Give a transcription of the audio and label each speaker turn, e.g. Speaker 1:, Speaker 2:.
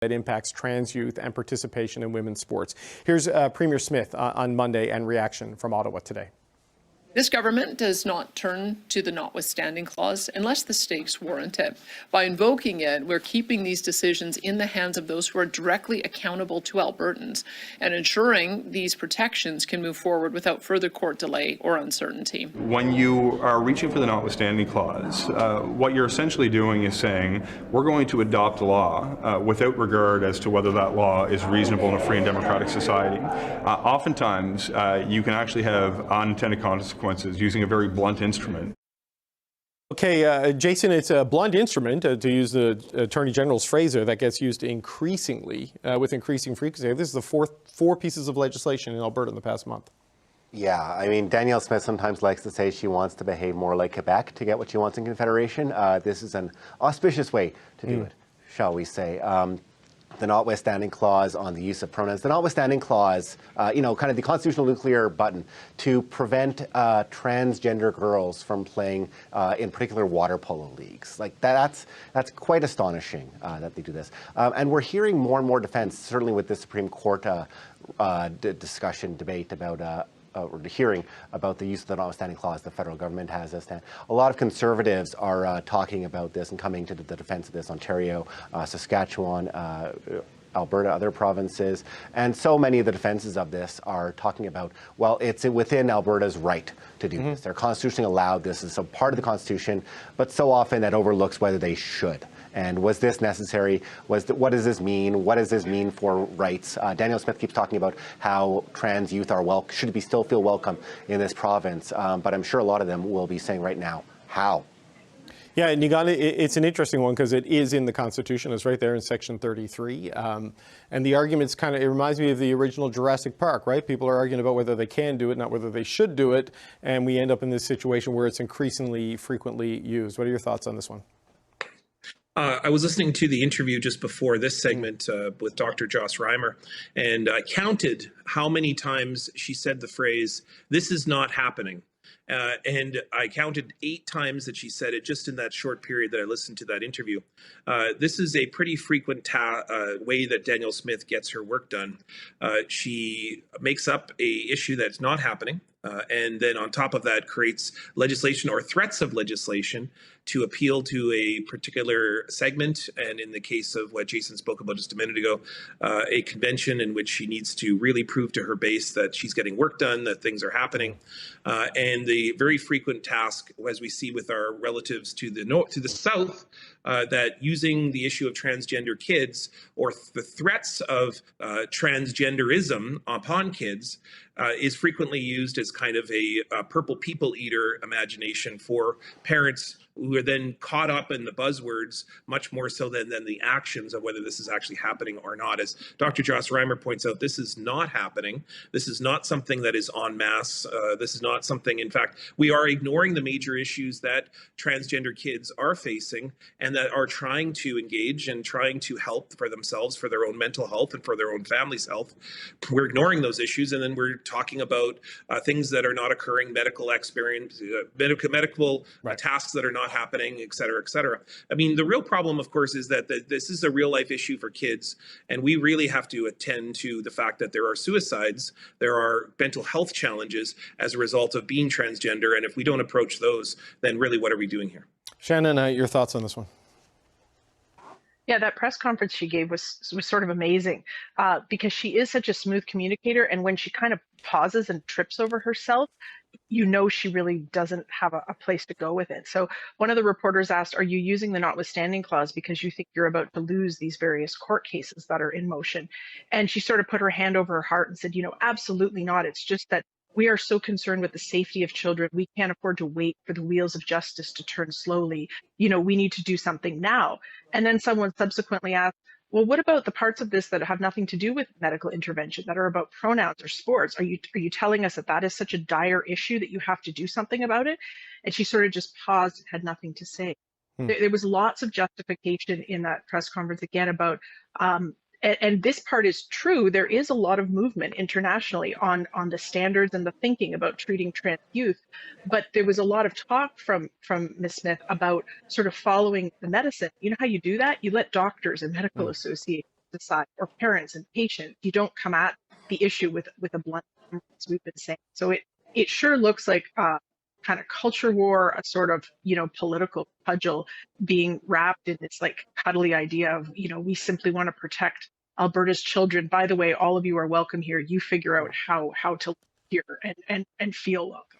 Speaker 1: that impacts trans youth and participation in women's sports. Here's Premier Smith on Monday and reaction from Ottawa today.
Speaker 2: This government does not turn to the notwithstanding clause unless the stakes warrant it. By invoking it, we're keeping these decisions in the hands of those who are directly accountable to Albertans and ensuring these protections can move forward without further court delay or uncertainty.
Speaker 3: When you are reaching for the notwithstanding clause, what you're essentially doing is saying we're going to adopt a law without regard as to whether that law is reasonable in a free and democratic society. Oftentimes, you can actually have unintended consequences using a very blunt instrument.
Speaker 1: Okay, Jason, it's a blunt instrument, to use the Attorney General's phrase there, that gets used increasingly, with increasing frequency. This is the four pieces of legislation in Alberta in the past month.
Speaker 4: Yeah, I mean, Danielle Smith sometimes likes to say she wants to behave more like Quebec to get what she wants in Confederation. This is an auspicious way to do it, shall we say. The notwithstanding clause on the use of pronouns, the notwithstanding clause, kind of the constitutional nuclear button to prevent transgender girls from playing in particular water polo leagues. Like that's quite astonishing that they do this. And we're hearing more and more defense, certainly with the Supreme Court debate about or the hearing about the use of the notwithstanding clause the federal government has a stand. A lot of conservatives are talking about this and coming to the defense of this. Ontario, Saskatchewan, Alberta, other provinces, and so many of the defenses of this are talking about, well, it's within Alberta's right to do this. They're constitutionally allowed this as a part of the Constitution, but so often that overlooks whether they should. And was this necessary? What does this mean? What does this mean for rights? Danielle Smith keeps talking about how trans youth are should still feel welcome in this province, but I'm sure a lot of them will be saying right now, how?
Speaker 1: Yeah, Niigaan, it's an interesting one because it is in the Constitution. It's right there in Section 33. And the argument's it reminds me of the original Jurassic Park, right? People are arguing about whether they can do it, not whether they should do it. And we end up in this situation where it's increasingly frequently used. What are your thoughts on this one?
Speaker 5: I was listening to the interview just before this segment with Dr. Joss Reimer, and I counted how many times she said the phrase, "This is not happening." And I counted 8 times that she said it just in that short period that I listened to that interview. This is a pretty frequent way that Danielle Smith gets her work done. She makes up a issue that's not happening. And then on top of that creates legislation or threats of legislation to appeal to a particular segment. And in the case of what Jason spoke about just a minute ago, a convention in which she needs to really prove to her base that she's getting work done, that things are happening. And the very frequent task, as we see with our relatives to the south, that using the issue of transgender kids or the threats of transgenderism upon kids is frequently used as kind of a purple people eater imagination for parents who are then caught up in the buzzwords much more so than the actions of whether this is actually happening or not. As Dr. Joss Reimer points out, this is not happening. This is not something that is en masse. This is not something, in fact, we are ignoring the major issues that transgender kids are facing and that are trying to engage and trying to help for themselves, for their own mental health and for their own family's health. We're ignoring those issues, and then we're talking about things that are not occurring, medical experience, medical tasks that are not happening, et cetera, et cetera. I mean, the real problem, of course, is that this is a real life issue for kids, and we really have to attend to the fact that there are suicides, there are mental health challenges as a result of being transgender, and if we don't approach those, then really what are we doing here?
Speaker 1: Shannon, your thoughts on this one?
Speaker 6: Yeah, that press conference she gave was sort of amazing because she is such a smooth communicator, and when she kind of pauses and trips over herself, you know she really doesn't have a place to go with it. So one of the reporters asked, are you using the notwithstanding clause because you think you're about to lose these various court cases that are in motion? And she sort of put her hand over her heart and said, absolutely not. It's just that we are so concerned with the safety of children. We can't afford to wait for the wheels of justice to turn slowly. We need to do something now. And then someone subsequently asked, well, what about the parts of this that have nothing to do with medical intervention, that are about pronouns or sports? Are you telling us that is such a dire issue that you have to do something about it? And she sort of just paused and had nothing to say. There was lots of justification in that press conference, again, about and this part is true. There is a lot of movement internationally on the standards and the thinking about treating trans youth, but there was a lot of talk from Ms. Smith about sort of following the medicine. You know how you do that? You let doctors and medical associations decide, or parents and patients. You don't come at the issue with a blunt hammer, as we've been saying. So it sure looks like kind of culture war, a sort of, political cudgel being wrapped in this like cuddly idea of, we simply want to protect Alberta's children. By the way, all of you are welcome here. You figure out how to live here and feel welcome.